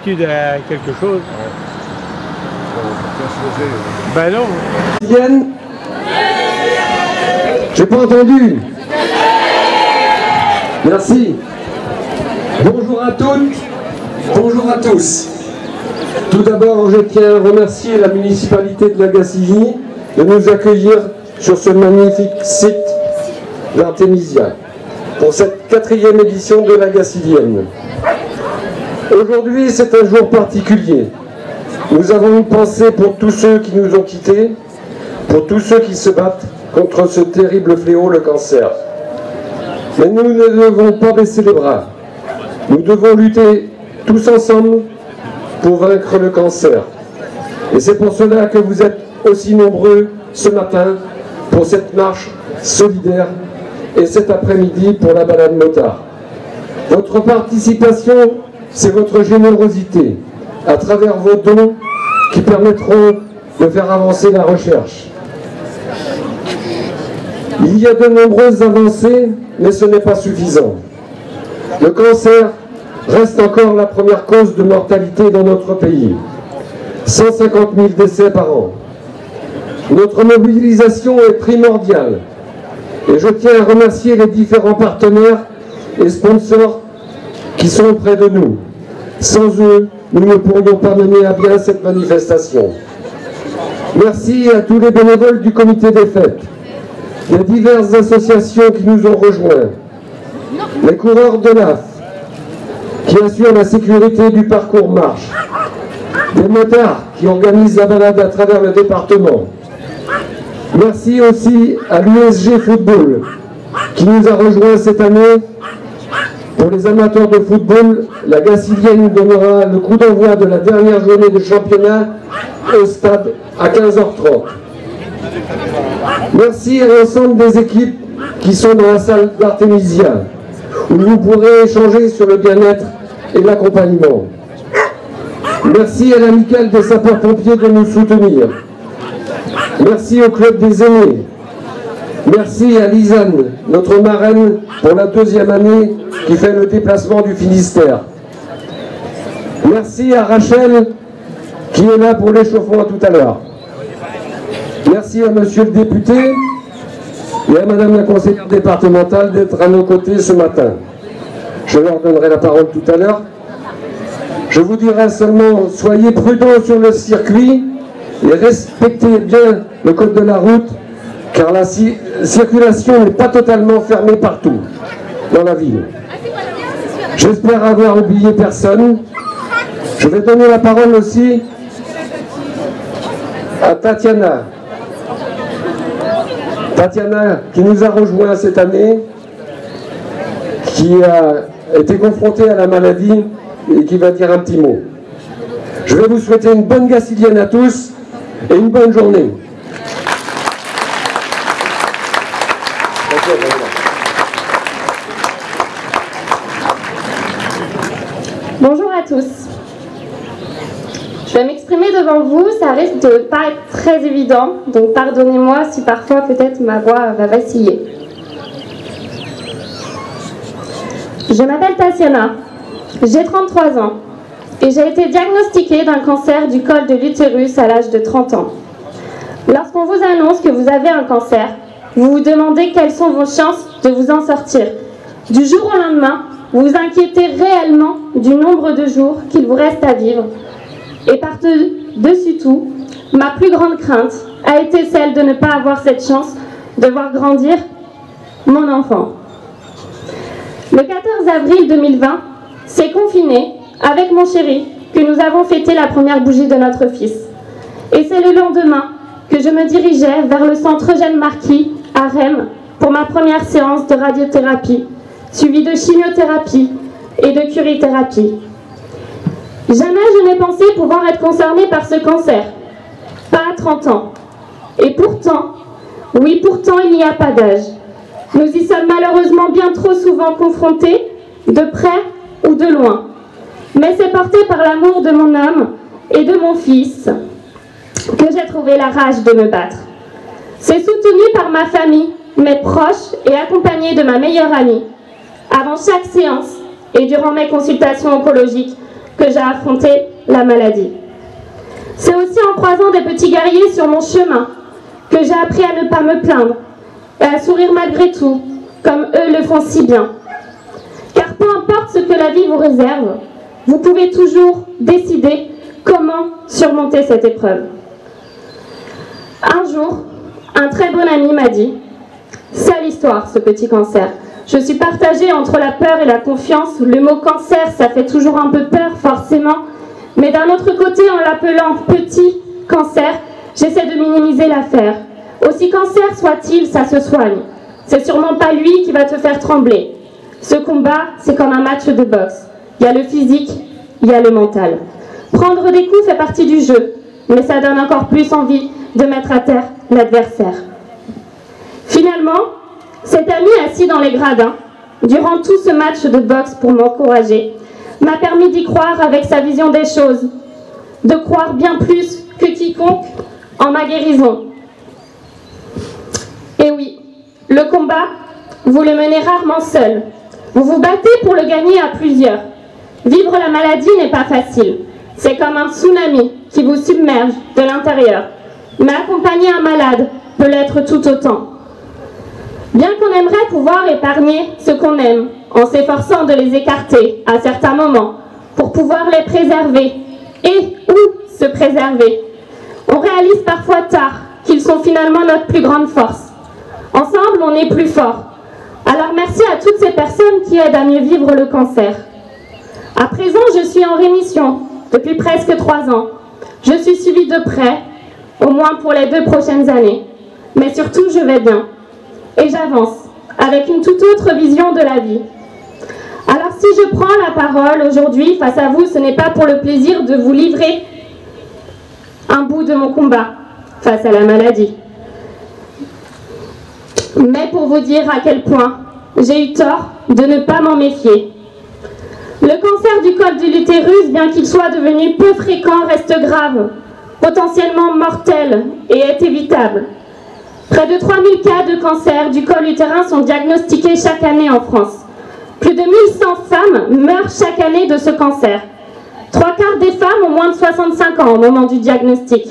l'habitude à quelque chose. Ben non. Vienne. J'ai pas entendu. Merci. Bonjour à toutes, bonjour à tous. Tout d'abord, je tiens à remercier la municipalité de Lagacilly de nous accueillir sur ce magnifique site d'Artémisia pour cette 4e édition de Lagacillienne. Aujourd'hui, c'est un jour particulier. Nous avons une pensée pour tous ceux qui nous ont quittés, pour tous ceux qui se battent contre ce terrible fléau, le cancer. Mais nous ne devons pas baisser les bras. Nous devons lutter tous ensemble pour vaincre le cancer. Et c'est pour cela que vous êtes aussi nombreux ce matin pour cette marche solidaire et cet après-midi pour la balade motard. Votre participation, c'est votre générosité à travers vos dons qui permettront de faire avancer la recherche. Il y a de nombreuses avancées, mais ce n'est pas suffisant. Le cancer reste encore la première cause de mortalité dans notre pays. 150 000 décès par an. Notre mobilisation est primordiale. Et je tiens à remercier les différents partenaires et sponsors qui sont auprès de nous. Sans eux, nous ne pourrions pas mener à bien cette manifestation. Merci à tous les bénévoles du comité des fêtes, les diverses associations qui nous ont rejoints, les coureurs de l'AF, qui assurent la sécurité du parcours marche, des motards qui organisent la balade à travers le département. Merci aussi à l'USG Football, qui nous a rejoints cette année. Pour les amateurs de football, la Gacillienne donnera le coup d'envoi de la dernière journée de championnat au stade à 15h30. Merci à l'ensemble des équipes qui sont dans la salle d'Artémisia, où vous pourrez échanger sur le bien-être et l'accompagnement. Merci à l'amicale des sapeurs-pompiers de nous soutenir. Merci au club des aînés. Merci à Lisanne, notre marraine pour la 2e année qui fait le déplacement du Finistère. Merci à Rachel qui est là pour l'échauffement tout à l'heure. Merci à monsieur le député et à madame la conseillère départementale d'être à nos côtés ce matin. Je leur donnerai la parole tout à l'heure. Je vous dirai seulement, soyez prudents sur le circuit et respectez bien le code de la route, car la circulation n'est pas totalement fermée partout dans la ville. J'espère avoir oublié personne. Je vais donner la parole aussi à Tatiana. Tatiana qui nous a rejoint cette année, qui a été confrontée à la maladie et qui va dire un petit mot. Je vais vous souhaiter une bonne Gacillienne à tous et une bonne journée. Bonjour à tous. Je vais m'exprimer devant vous, ça risque de ne pas être très évident, donc pardonnez-moi si parfois peut-être ma voix va vaciller. Je m'appelle Tatiana, j'ai 33 ans et j'ai été diagnostiquée d'un cancer du col de l'utérus à l'âge de 30 ans. Lorsqu'on vous annonce que vous avez un cancer, vous vous demandez quelles sont vos chances de vous en sortir. Du jour au lendemain, vous vous inquiétez réellement du nombre de jours qu'il vous reste à vivre. Et par-dessus tout, ma plus grande crainte a été celle de ne pas avoir cette chance de voir grandir mon enfant. Le 14 avril 2020, c'est confiné avec mon chéri que nous avons fêté la première bougie de notre fils. Et c'est le lendemain que je me dirigeais vers le centre Eugène Marquis à Rennes pour ma première séance de radiothérapie, suivie de chimiothérapie et de curithérapie. Jamais je n'ai pensé pouvoir être concernée par ce cancer, pas à 30 ans. Et pourtant, oui pourtant il n'y a pas d'âge. Nous y sommes malheureusement bien trop souvent confrontés, de près ou de loin. Mais c'est porté par l'amour de mon homme et de mon fils que j'ai trouvé la rage de me battre. C'est soutenu par ma famille, mes proches et accompagné de ma meilleure amie. Avant chaque séance et durant mes consultations oncologiques, que j'ai affronté la maladie. C'est aussi en croisant des petits guerriers sur mon chemin que j'ai appris à ne pas me plaindre et à sourire malgré tout, comme eux le font si bien. Car peu importe ce que la vie vous réserve, vous pouvez toujours décider comment surmonter cette épreuve. Un jour, un très bon ami m'a dit « C'est l'histoire, ce petit cancer. Je suis partagée entre la peur et la confiance. Le mot cancer, ça fait toujours un peu peur, forcément. Mais d'un autre côté, en l'appelant petit cancer, j'essaie de minimiser l'affaire. Aussi cancer soit-il, ça se soigne. C'est sûrement pas lui qui va te faire trembler. Ce combat, c'est comme un match de boxe. Il y a le physique, il y a le mental. Prendre des coups fait partie du jeu, mais ça donne encore plus envie de mettre à terre l'adversaire. » Finalement, cet ami assis dans les gradins, durant tout ce match de boxe pour m'encourager, m'a permis d'y croire avec sa vision des choses, de croire bien plus que quiconque en ma guérison. Et oui, le combat, vous le menez rarement seul. Vous vous battez pour le gagner à plusieurs. Vivre la maladie n'est pas facile. C'est comme un tsunami qui vous submerge de l'intérieur. Mais accompagner un malade peut l'être tout autant. Bien qu'on aimerait pouvoir épargner ce qu'on aime, en s'efforçant de les écarter à certains moments, pour pouvoir les préserver et ou se préserver, on réalise parfois tard qu'ils sont finalement notre plus grande force. Ensemble, on est plus fort. Alors merci à toutes ces personnes qui aident à mieux vivre le cancer. À présent, je suis en rémission depuis presque 3 ans. Je suis suivie de près, au moins pour les 2 prochaines années. Mais surtout, je vais bien. Et j'avance, avec une toute autre vision de la vie. Alors si je prends la parole aujourd'hui face à vous, ce n'est pas pour le plaisir de vous livrer un bout de mon combat face à la maladie, mais pour vous dire à quel point j'ai eu tort de ne pas m'en méfier. Le cancer du col de l'utérus, bien qu'il soit devenu peu fréquent, reste grave, potentiellement mortel et est évitable. Près de 3000 cas de cancer du col utérin sont diagnostiqués chaque année en France. Plus de 1100 femmes meurent chaque année de ce cancer. 3/4 des femmes ont moins de 65 ans au moment du diagnostic.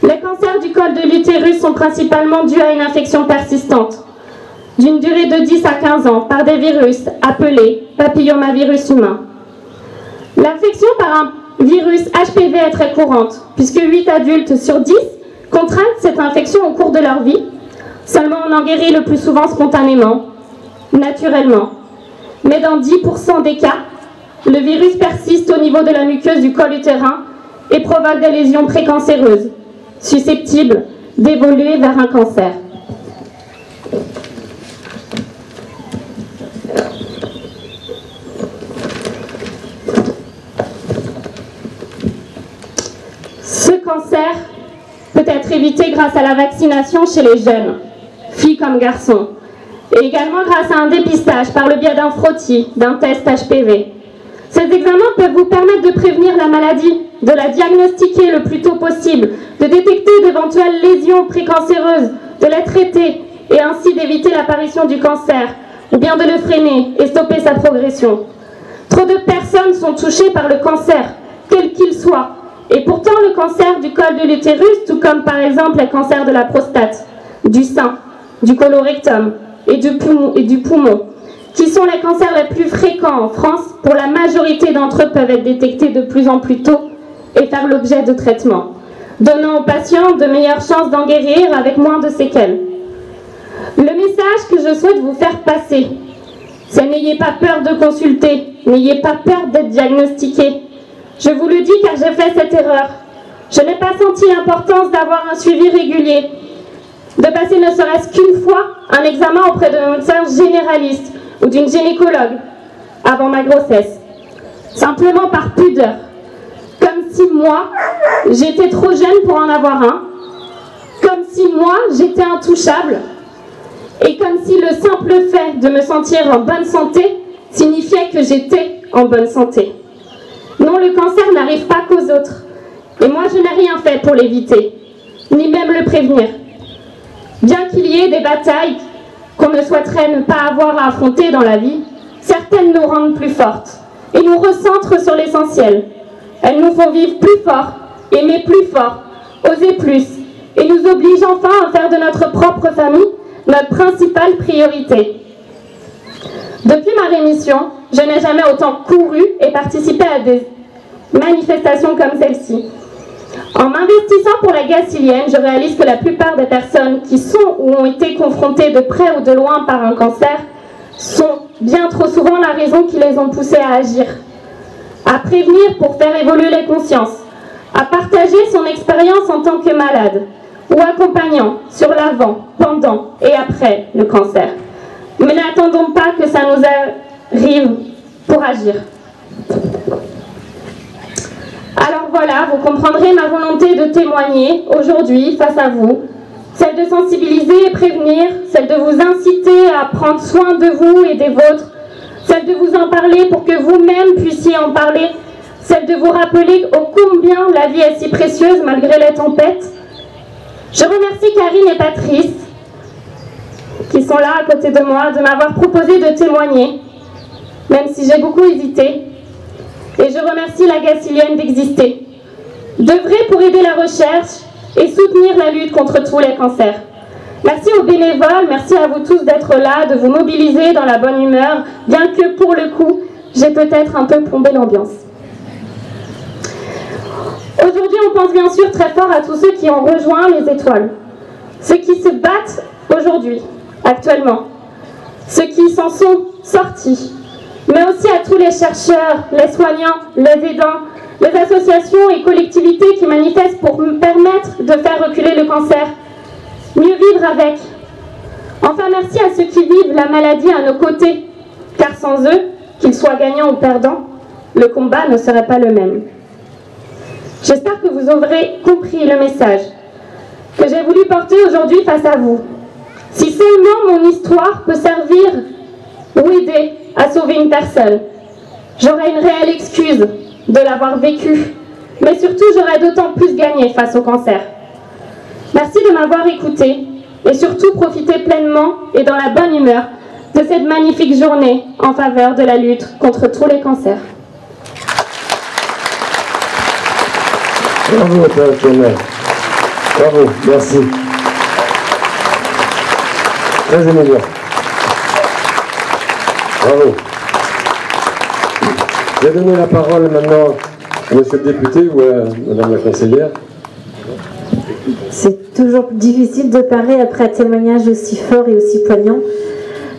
Les cancers du col de l'utérus sont principalement dus à une infection persistante, d'une durée de 10 à 15 ans, par des virus appelés papillomavirus humain. L'infection par un virus HPV est très courante, puisque 8 adultes sur 10 contraignent cette infection au cours de leur vie. Seulement on en guérit le plus souvent spontanément, naturellement. Mais dans 10% des cas, le virus persiste au niveau de la muqueuse du col utérin et provoque des lésions précancéreuses, susceptibles d'évoluer vers un cancer. Ce cancer peut être évité grâce à la vaccination chez les jeunes, filles comme garçons, et également grâce à un dépistage par le biais d'un frottis, d'un test HPV. Ces examens peuvent vous permettre de prévenir la maladie, de la diagnostiquer le plus tôt possible, de détecter d'éventuelles lésions précancéreuses, de les traiter et ainsi d'éviter l'apparition du cancer, ou bien de le freiner et stopper sa progression. Trop de personnes sont touchées par le cancer, quel qu'il soit, et pourtant le cancer du col de l'utérus, tout comme par exemple les cancers de la prostate, du sein, du colorectum et du poumon, qui sont les cancers les plus fréquents en France, pour la majorité d'entre eux peuvent être détectés de plus en plus tôt et faire l'objet de traitements, donnant aux patients de meilleures chances d'en guérir avec moins de séquelles. Le message que je souhaite vous faire passer, c'est n'ayez pas peur de consulter, n'ayez pas peur d'être diagnostiqué. Je vous le dis car j'ai fait cette erreur. Je n'ai pas senti l'importance d'avoir un suivi régulier, de passer ne serait-ce qu'une fois un examen auprès d'un médecin généraliste ou d'une gynécologue avant ma grossesse, simplement par pudeur, comme si moi, j'étais trop jeune pour en avoir un, comme si moi, j'étais intouchable, et comme si le simple fait de me sentir en bonne santé signifiait que j'étais en bonne santé. Non, le cancer n'arrive pas qu'aux autres, et moi je n'ai rien fait pour l'éviter, ni même le prévenir. Bien qu'il y ait des batailles qu'on ne souhaiterait ne pas avoir à affronter dans la vie, certaines nous rendent plus fortes, et nous recentrent sur l'essentiel. Elles nous font vivre plus fort, aimer plus fort, oser plus, et nous obligent enfin à faire de notre propre famille notre principale priorité. Depuis ma rémission, je n'ai jamais autant couru et participé à des manifestations comme celle-ci. En m'investissant pour la Gacillienne, je réalise que la plupart des personnes qui sont ou ont été confrontées de près ou de loin par un cancer sont bien trop souvent la raison qui les ont poussées à agir, à prévenir pour faire évoluer les consciences, à partager son expérience en tant que malade ou accompagnant sur l'avant, pendant et après le cancer. Mais n'attendons pas que ça nous arrive pour agir. Alors voilà, vous comprendrez ma volonté de témoigner aujourd'hui face à vous, celle de sensibiliser et prévenir, celle de vous inciter à prendre soin de vous et des vôtres, celle de vous en parler pour que vous-même puissiez en parler, celle de vous rappeler ô combien la vie est si précieuse malgré les tempêtes. Je remercie Karine et Patrice, qui sont là à côté de moi, de m'avoir proposé de témoigner, même si j'ai beaucoup hésité. Et je remercie la Gacillienne d'exister, d'œuvrer pour aider la recherche et soutenir la lutte contre tous les cancers. Merci aux bénévoles, merci à vous tous d'être là, de vous mobiliser dans la bonne humeur, bien que pour le coup, j'ai peut-être un peu plombé l'ambiance. Aujourd'hui, on pense bien sûr très fort à tous ceux qui ont rejoint les étoiles, ceux qui se battent aujourd'hui, actuellement, ceux qui s'en sont sortis, mais aussi à tous les chercheurs, les soignants, les aidants, les associations et collectivités qui manifestent pour permettre de faire reculer le cancer, mieux vivre avec. Enfin, merci à ceux qui vivent la maladie à nos côtés, car sans eux, qu'ils soient gagnants ou perdants, le combat ne serait pas le même. J'espère que vous aurez compris le message que j'ai voulu porter aujourd'hui face à vous. Si seulement mon histoire peut servir ou aider à sauver une personne, j'aurai une réelle excuse de l'avoir vécu, mais surtout j'aurai d'autant plus gagné face au cancer. Merci de m'avoir écouté et surtout profitez pleinement et dans la bonne humeur de cette magnifique journée en faveur de la lutte contre tous les cancers. Bravo, Père. Bravo, merci. Très émouvant. Bravo. Je vais donner la parole maintenant à monsieur le député ou à madame la conseillère. C'est toujours difficile de parler après un témoignage aussi fort et aussi poignant.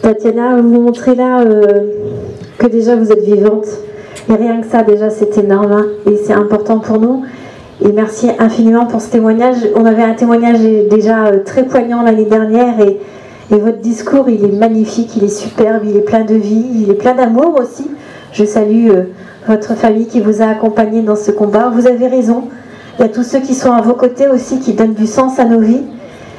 Tatiana, vous montrez là que déjà vous êtes vivante. Et rien que ça, déjà, c'est énorme. Hein, et c'est important pour nous. Et merci infiniment pour ce témoignage. On avait un témoignage déjà très poignant l'année dernière. Et votre discours, il est magnifique, il est superbe, il est plein de vie, il est plein d'amour aussi. Je salue votre famille qui vous a accompagné dans ce combat. Vous avez raison. Il y a tous ceux qui sont à vos côtés aussi, qui donnent du sens à nos vies,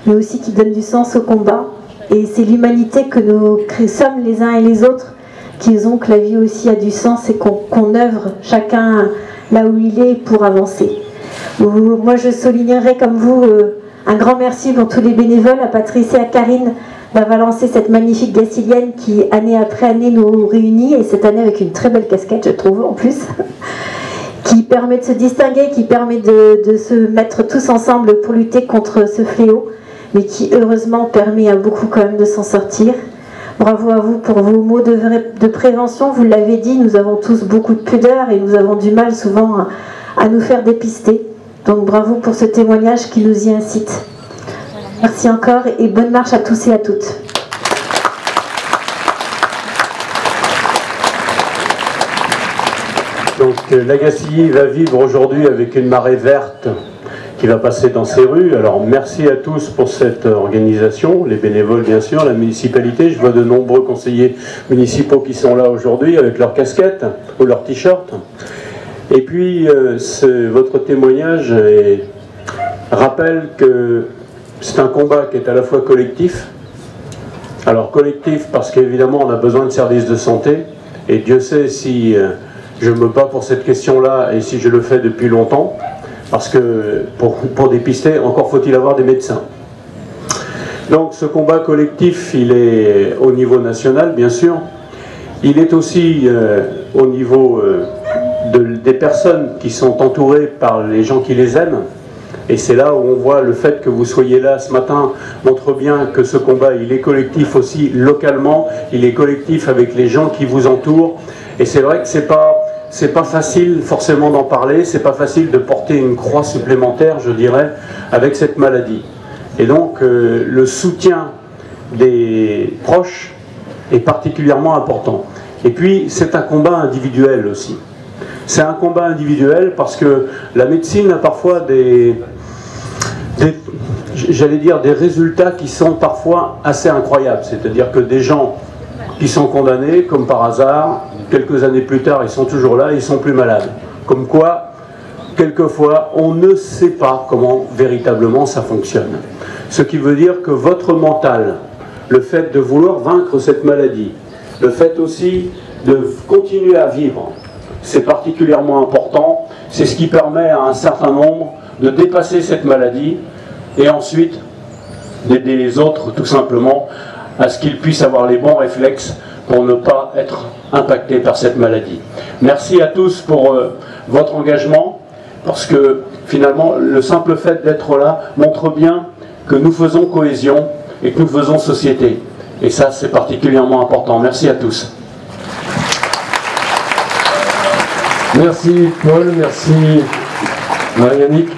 mais aussi qui donnent du sens au combat. Et c'est l'humanité que nous sommes les uns et les autres qui faisons que la vie aussi a du sens et qu'on œuvre chacun là où il est pour avancer. Moi, je soulignerai comme vous un grand merci pour tous les bénévoles, à Patrice et à Karine, d'avoir lancé cette magnifique Gacillienne qui, année après année, nous réunit, et cette année avec une très belle casquette, je trouve, en plus, qui permet de se distinguer, qui permet de se mettre tous ensemble pour lutter contre ce fléau, mais qui, heureusement, permet à beaucoup quand même de s'en sortir. Bravo à vous pour vos mots de prévention. Vous l'avez dit, nous avons tous beaucoup de pudeur et nous avons du mal souvent à nous faire dépister. Donc bravo pour ce témoignage qui nous y incite. Merci encore et bonne marche à tous et à toutes. Donc la Gacilly va vivre aujourd'hui avec une marée verte qui va passer dans ses rues. Alors merci à tous pour cette organisation, les bénévoles bien sûr, la municipalité. Je vois de nombreux conseillers municipaux qui sont là aujourd'hui avec leurs casquettes ou leurs t-shirts. Et puis votre témoignage rappelle que c'est un combat qui est à la fois collectif. Alors collectif parce qu'évidemment on a besoin de services de santé, et Dieu sait si je me bats pour cette question-là et si je le fais depuis longtemps, parce que pour dépister, encore faut-il avoir des médecins. Donc ce combat collectif, il est au niveau national bien sûr, Il est aussi au niveau des personnes qui sont entourées par les gens qui les aiment. Et c'est là où on voit le fait que vous soyez là ce matin montre bien que ce combat, il est collectif aussi localement, il est collectif avec les gens qui vous entourent. Et c'est vrai que c'est pas facile forcément d'en parler, c'est pas facile de porter une croix supplémentaire, je dirais, avec cette maladie. Et donc le soutien des proches est particulièrement important. Et puis c'est un combat individuel aussi. C'est un combat individuel parce que la médecine a parfois j'allais dire des résultats qui sont parfois assez incroyables. C'est-à-dire que des gens qui sont condamnés, comme par hasard, quelques années plus tard, ils sont toujours là, ils sont plus malades. Comme quoi, quelquefois, on ne sait pas comment véritablement ça fonctionne. Ce qui veut dire que votre mental, le fait de vouloir vaincre cette maladie, le fait aussi de continuer à vivre, c'est particulièrement important. C'est ce qui permet à un certain nombre de dépasser cette maladie et ensuite d'aider les autres tout simplement à ce qu'ils puissent avoir les bons réflexes pour ne pas être impactés par cette maladie. Merci à tous pour votre engagement, parce que finalement le simple fait d'être là montre bien que nous faisons cohésion et que nous faisons société. Et ça, c'est particulièrement important. Merci à tous. Merci Paul, merci Mariannick.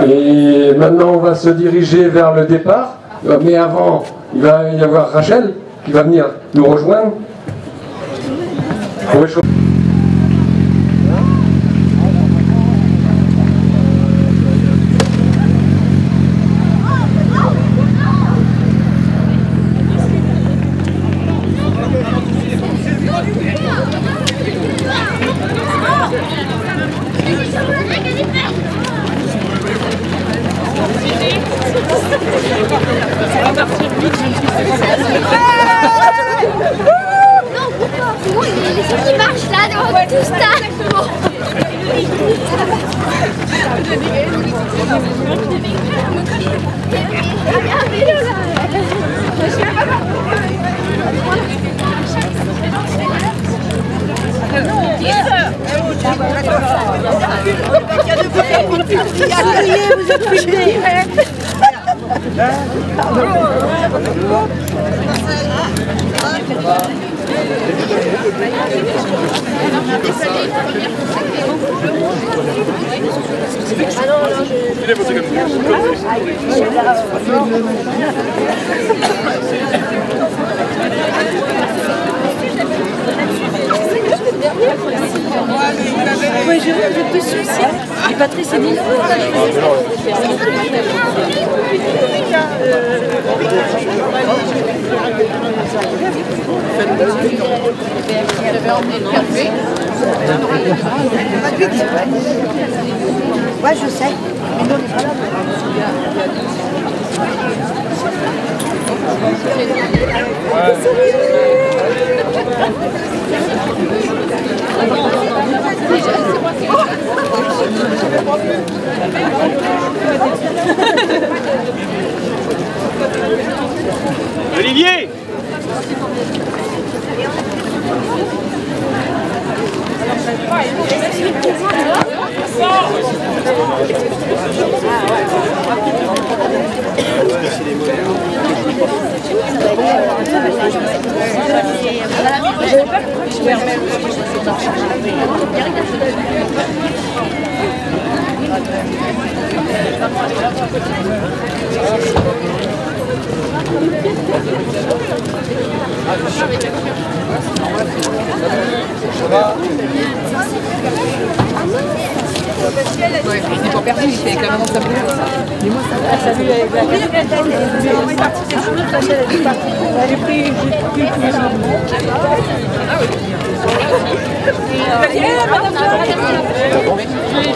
Et maintenant on va se diriger vers le départ. Mais avant, il va y avoir Rachel qui va venir nous rejoindre. Il marche là devant tout ça. Vous êtes filmés. Ouais, Jérôme, vous êtes dessus aussi. Et Patrice et Nina. Ouais, je sais. Mais non, pas là. Olivier! Ouais, il n'est pas perdu, il fait quand même sa boule. Mais moi, ça va. Salut avec la elle est prise,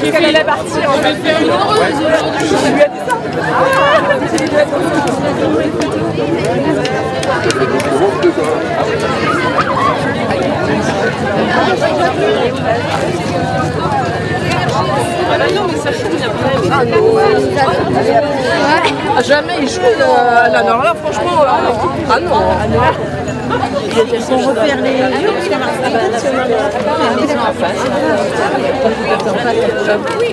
j'ai qu'elle allait partir en fait. Je lui ai dit ça. Ah non, mais ça chouine après. Ah non. Jamais il chouine. Alors là, franchement. Ah non. On repère les lieux parce qu'on a la maison en face. Oui.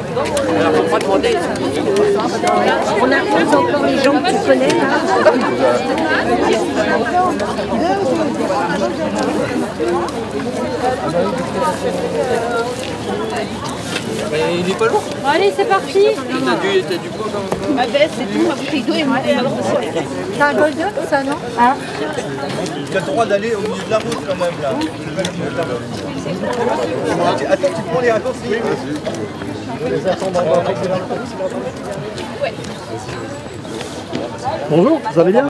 On a encore les gens que tu connais là. Il est pas lourd. Bon, allez, c'est parti. T'as du poids quand même. Ma baisse, c'est tout, ma bouteille d'eau et ma c'est un golden, ça, non? Ah. Tu as le droit d'aller au milieu de la route quand même là. Attends, tu prends les raccourcis. Bonjour, vous allez bien?